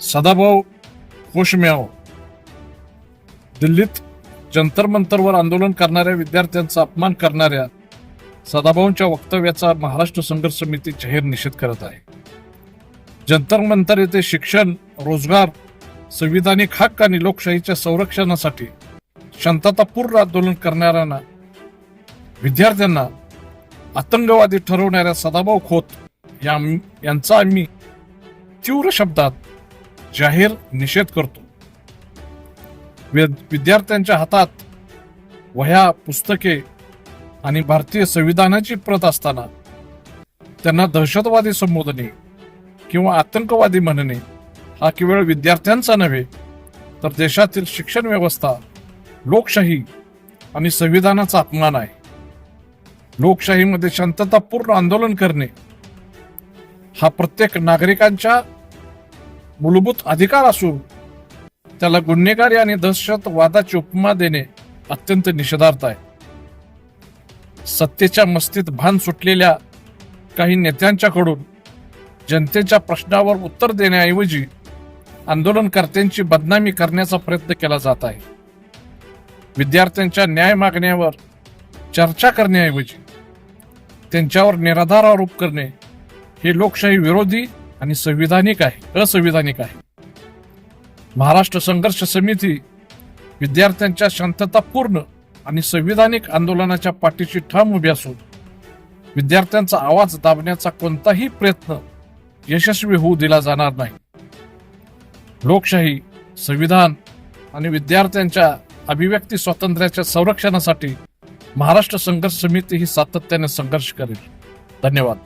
सदाभाऊ खोशम्याव दिल्लीत जंतर मंतरवर आंदोलन करणाऱ्या विद्यार्थ्यांचा अपमान करणाऱ्या सदाभाऊंच्या वक्तव्याचा महाराष्ट्र संघर्ष समिती जाहीर निषेध करत आहे. जंतर मंतर येथे शिक्षण, रोजगार, संविधानिक हक्क आणि लोकशाहीच्या संरक्षणासाठी शांततापूर्ण आंदोलन करणाऱ्यांना विद्यार्थ्यांना आतंकवादी ठरवणाऱ्या सदाभाऊ खोत यांचा आम्ही तीव्र शब्दात जाहीर निषेध करतो. विद्यार्थ्यांच्या हातात वह्या, पुस्तके आणि भारतीय संविधानाची प्रत असताना त्यांना दहशतवादी संबोधने किंवा आतंकवादी म्हणणे हा केवळ विद्यार्थ्यांचा नव्हे तर देशातील शिक्षण व्यवस्था, लोकशाही आणि संविधानाचा अपमान आहे. लोकशाहीमध्ये शांततापूर्ण आंदोलन करणे हा प्रत्येक नागरिकांचा मूलभूत अधिकार असून त्याला गुन्हेगारी आणि दहशतवादाची उपमा देणे अत्यंत निषेधार्थ आहे. सत्तेच्या मस्तीत भान सुटलेल्या काही नेत्यांच्याकडून जनतेच्या प्रश्नावर उत्तर देण्याऐवजी आंदोलनकर्त्यांची बदनामी करण्याचा प्रयत्न केला जात आहे. विद्यार्थ्यांच्या न्याय मागण्यावर चर्चा करण्याऐवजी त्यांच्यावर निराधार आरोप करणे हे लोकशाही विरोधी आणि असंविधानिक आहे. महाराष्ट्र संघर्ष समिती विद्यार्थ्यांच्या शांततापूर्ण आणि संविधानिक आंदोलनाच्या पाठीशी ठाम उभी असून विद्यार्थ्यांचा आवाज दाबण्याचा कोणताही प्रयत्न यशस्वी होऊ दिला जाणार नाही. लोकशाही, संविधान आणि विद्यार्थ्यांच्या अभिव्यक्ती स्वातंत्र्याच्या संरक्षणासाठी महाराष्ट्र संघर्ष समिती ही सातत्याने संघर्ष करेल. धन्यवाद.